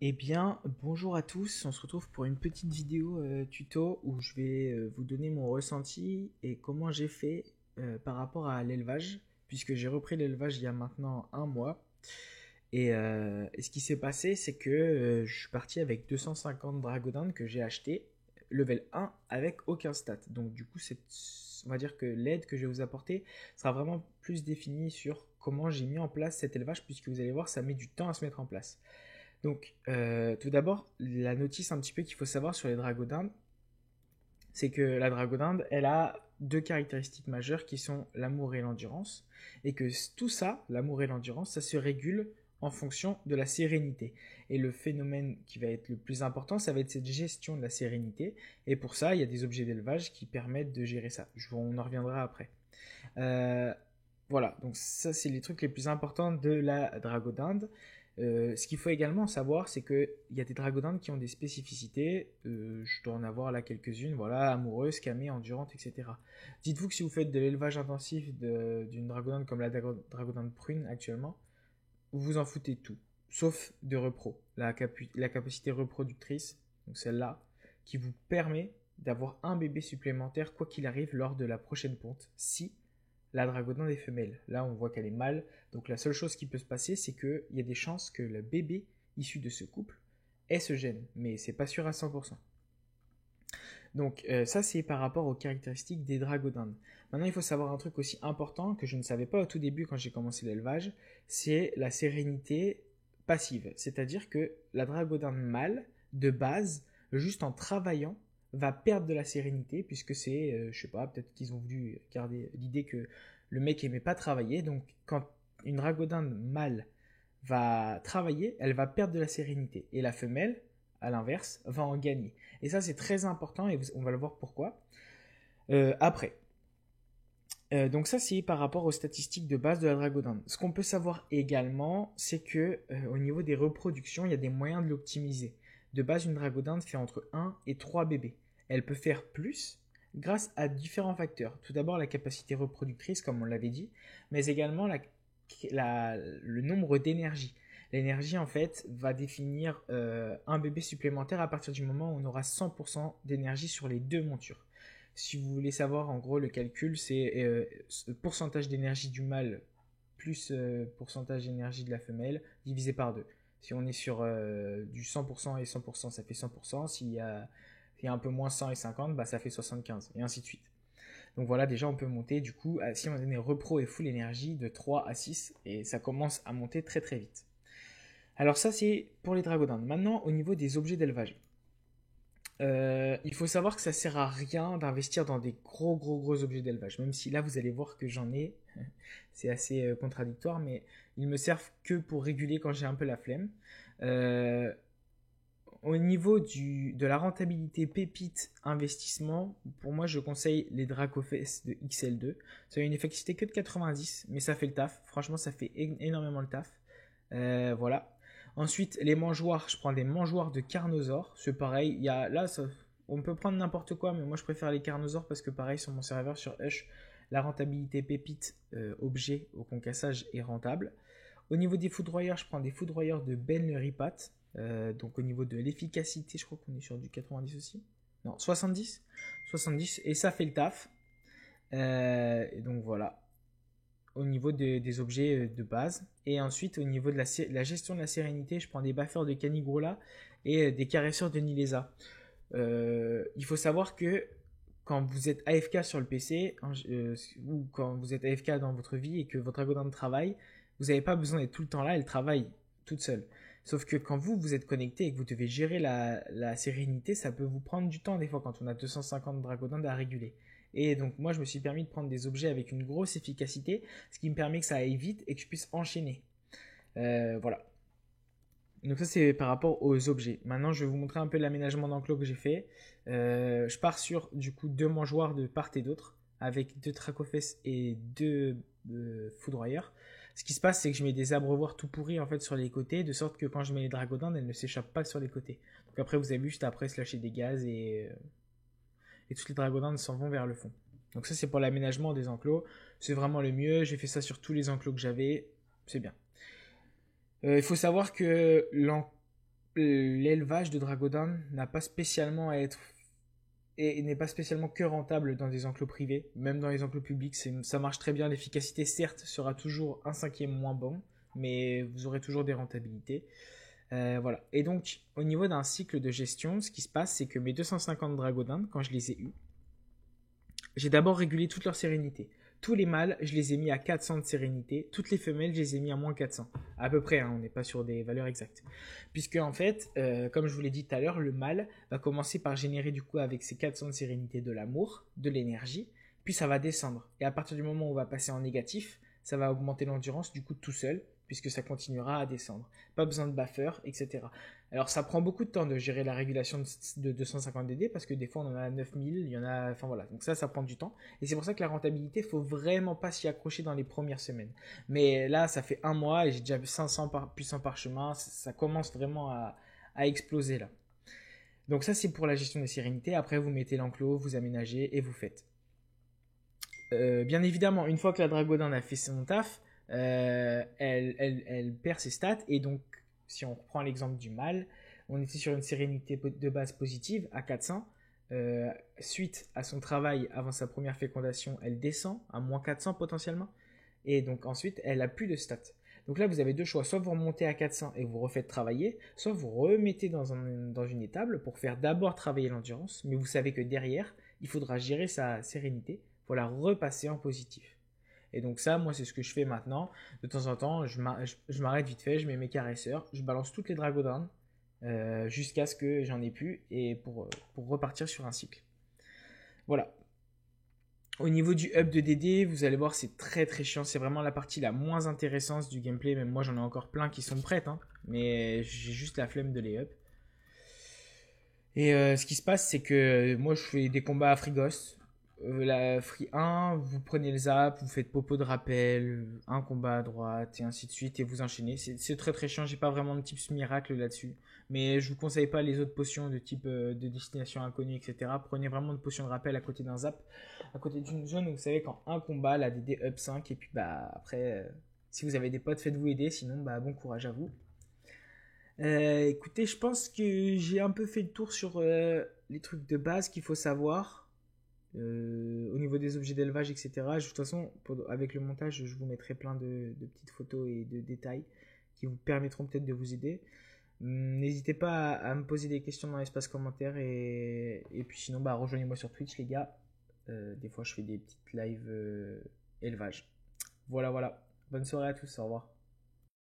Eh bien, bonjour à tous, on se retrouve pour une petite vidéo tuto où je vais vous donner mon ressenti et comment j'ai fait par rapport à l'élevage, puisque j'ai repris l'élevage il y a maintenant un mois. Et ce qui s'est passé, c'est que je suis parti avec 250 dragodindes que j'ai acheté, level 1, avec aucun stat. Donc du coup, on va dire que l'aide que je vais vous apporter sera vraiment plus définie sur comment j'ai mis en place cet élevage, puisque vous allez voir, ça met du temps à se mettre en place. Donc, tout d'abord, la notice un petit peu qu'il faut savoir sur les dragodindes, c'est que la dragodinde, elle a deux caractéristiques majeures qui sont l'amour et l'endurance, et que tout ça, l'amour et l'endurance, ça se régule en fonction de la sérénité. Et le phénomène qui va être le plus important, ça va être cette gestion de la sérénité, et pour ça, il y a des objets d'élevage qui permettent de gérer ça. On en reviendra après. Euh, voilà, donc ça, c'est les trucs les plus importants de la dragodinde. Ce qu'il faut également savoir, c'est qu'il y a des dragodindes qui ont des spécificités. Je dois en avoir là quelques-unes, voilà, amoureuses, camées, endurantes, etc. Dites-vous que si vous faites de l'élevage intensif d'une dragodinde comme la dragodinde prune actuellement, vous vous en foutez de tout, sauf de repro, la capacité reproductrice, donc celle-là, qui vous permet d'avoir un bébé supplémentaire quoi qu'il arrive lors de la prochaine ponte, si la dragodinde est femelle. Là, on voit qu'elle est mâle. Donc la seule chose qui peut se passer, c'est qu'il y a des chances que le bébé issu de ce couple ait ce gène. Mais c'est pas sûr à 100%. Donc ça, c'est par rapport aux caractéristiques des dragodindes. Maintenant, il faut savoir un truc aussi important que je ne savais pas au tout début quand j'ai commencé l'élevage, c'est la sérénité passive. C'est-à-dire que la dragodinde mâle, de base, juste en travaillant, va perdre de la sérénité, puisque c'est, je sais pas, peut-être qu'ils ont voulu garder l'idée que le mec aimait pas travailler. Donc quand une dragodinde mâle va travailler, elle va perdre de la sérénité. Et la femelle, à l'inverse, va en gagner. Et ça, c'est très important et on va le voir pourquoi après. Donc ça, c'est par rapport aux statistiques de base de la dragodinde. Ce qu'on peut savoir également, c'est que au niveau des reproductions, il y a des moyens de l'optimiser. De base, une dragodinde fait entre 1 et 3 bébés. Elle peut faire plus grâce à différents facteurs. Tout d'abord, la capacité reproductrice, comme on l'avait dit, mais également le nombre d'énergie. L'énergie, en fait, va définir un bébé supplémentaire à partir du moment où on aura 100% d'énergie sur les deux montures. Si vous voulez savoir, en gros, le calcul, c'est pourcentage d'énergie du mâle plus pourcentage d'énergie de la femelle divisé par 2. Si on est sur du 100% et 100%, ça fait 100%. S'il y a un peu moins 100 et 50, bah, ça fait 75, et ainsi de suite. Donc voilà, déjà on peut monter, du coup, si on est repro et full énergie, de 3 à 6, et ça commence à monter très très vite. Alors ça, c'est pour les dragodindes. Maintenant, au niveau des objets d'élevage. Il faut savoir que ça sert à rien d'investir dans des gros objets d'élevage. Même si là, vous allez voir que j'en ai. C'est assez contradictoire, mais ils me servent que pour réguler quand j'ai un peu la flemme. Euh, Au niveau de la rentabilité pépite investissement, pour moi, je conseille les Dracofest de XL2. Ça a une efficacité que de 90, mais ça fait le taf. Franchement, ça fait énormément le taf. Voilà. Ensuite, les mangeoires, je prends des mangeoires de Carnosaur. C'est pareil, là, on peut prendre n'importe quoi, mais moi je préfère les Carnosaures parce que pareil, sur mon serveur, sur Hush, la rentabilité pépite objet au concassage est rentable. Au niveau des foudroyeurs, je prends des foudroyeurs de Ben le Ripat. Donc au niveau de l'efficacité, je crois qu'on est sur du 90 aussi. Non, 70. 70, et ça fait le taf. Et donc voilà au niveau des objets de base. Et ensuite, au niveau de la gestion de la sérénité, je prends des baffeurs de Canigrola et des caresseurs de Nilesa. Il faut savoir que quand vous êtes AFK sur le PC, ou quand vous êtes AFK dans votre vie et que votre dragodinde travaille, vous n'avez pas besoin d'être tout le temps là, elle travaille toute seule. Sauf que quand vous êtes connecté et que vous devez gérer la sérénité, ça peut vous prendre du temps des fois quand on a 250 dragodindes à réguler. Et donc moi je me suis permis de prendre des objets avec une grosse efficacité, ce qui me permet que ça aille vite et que je puisse enchaîner. Voilà. Donc ça c'est par rapport aux objets. Maintenant je vais vous montrer un peu l'aménagement d'enclos que j'ai fait. Je pars sur du coup deux mangeoires de part et d'autre, avec deux tracofesses et deux foudroyeurs. Ce qui se passe, c'est que je mets des abreuvoirs tout pourris en fait sur les côtés, de sorte que quand je mets les dragodindes, elles ne s'échappent pas sur les côtés. Donc après vous avez vu, juste après se lâcher des gaz et toutes les dragodindes s'en vont vers le fond. Donc ça c'est pour l'aménagement des enclos, c'est vraiment le mieux, j'ai fait ça sur tous les enclos que j'avais, c'est bien. Il faut savoir que l'élevage de Dragodon n'a pas spécialement à être et n'est pas spécialement que rentable dans des enclos privés, même dans les enclos publics, ça marche très bien. L'efficacité, certes, sera toujours un cinquième moins bon, mais vous aurez toujours des rentabilités. Voilà. Et donc, au niveau d'un cycle de gestion, ce qui se passe, c'est que mes 250 Dragodon, quand je les ai eus, j'ai d'abord régulé toute leur sérénité. Tous les mâles, je les ai mis à 400 de sérénité. Toutes les femelles, je les ai mis à moins 400. À peu près, hein, on n'est pas sur des valeurs exactes. Puisque, en fait, comme je vous l'ai dit tout à l'heure, le mâle va commencer par générer du coup avec ses 400 de sérénité de l'amour, de l'énergie, puis ça va descendre. Et à partir du moment où on va passer en négatif, ça va augmenter l'endurance du coup tout seul, puisque ça continuera à descendre. Pas besoin de buffer, etc. Alors ça prend beaucoup de temps de gérer la régulation de 250 DD parce que des fois on en a 9000, il y en a, enfin voilà, donc ça prend du temps et c'est pour ça que la rentabilité, faut vraiment pas s'y accrocher dans les premières semaines. Mais là ça fait un mois et j'ai déjà 500 puissants parchemins, ça commence vraiment à exploser là. Donc ça c'est pour la gestion des sérénités, après vous mettez l'enclos, vous aménagez et vous faites. Bien évidemment, une fois que la Dragodon a fait son taf, elle perd ses stats et donc si on reprend l'exemple du mâle, on était sur une sérénité de base positive à 400. Suite à son travail avant sa première fécondation, elle descend à moins 400 potentiellement. Et donc ensuite, elle a plus de stats. Donc là, vous avez deux choix. Soit vous remontez à 400 et vous refaites travailler, soit vous remettez dans une étable pour faire d'abord travailler l'endurance. Mais vous savez que derrière, il faudra gérer sa sérénité pour la repasser en positif. Et donc ça, moi, c'est ce que je fais maintenant. De temps en temps, je m'arrête vite fait, je mets mes caresseurs, je balance toutes les Dragodon jusqu'à ce que j'en ai plus et pour repartir sur un cycle. Voilà. Au niveau du up de DD, vous allez voir, c'est très très chiant. C'est vraiment la partie la moins intéressante du gameplay. Même moi, j'en ai encore plein qui sont prêtes, hein, mais j'ai juste la flemme de les up. Et ce qui se passe, c'est que moi, je fais des combats à Frigos. La Free 1, vous prenez le zap, vous faites popo de rappel, un combat à droite, et ainsi de suite, et vous enchaînez. C'est très très chiant, j'ai pas vraiment de tips miracle là-dessus. Mais je vous conseille pas les autres potions de type de destination inconnue, etc. Prenez vraiment une potion de rappel à côté d'un zap, à côté d'une zone où vous savez qu'en un combat, la DD up 5, et puis bah après, si vous avez des potes, faites-vous aider, sinon bah bon courage à vous. Écoutez, je pense que j'ai un peu fait le tour sur les trucs de base qu'il faut savoir. Au niveau des objets d'élevage, etc. De toute façon, avec le montage, je vous mettrai plein de petites photos et de détails qui vous permettront peut-être de vous aider. N'hésitez pas à me poser des questions dans l'espace commentaire et puis sinon, bah, rejoignez-moi sur Twitch, les gars. Des fois, je fais des petites lives élevage. Voilà, voilà. Bonne soirée à tous, au revoir.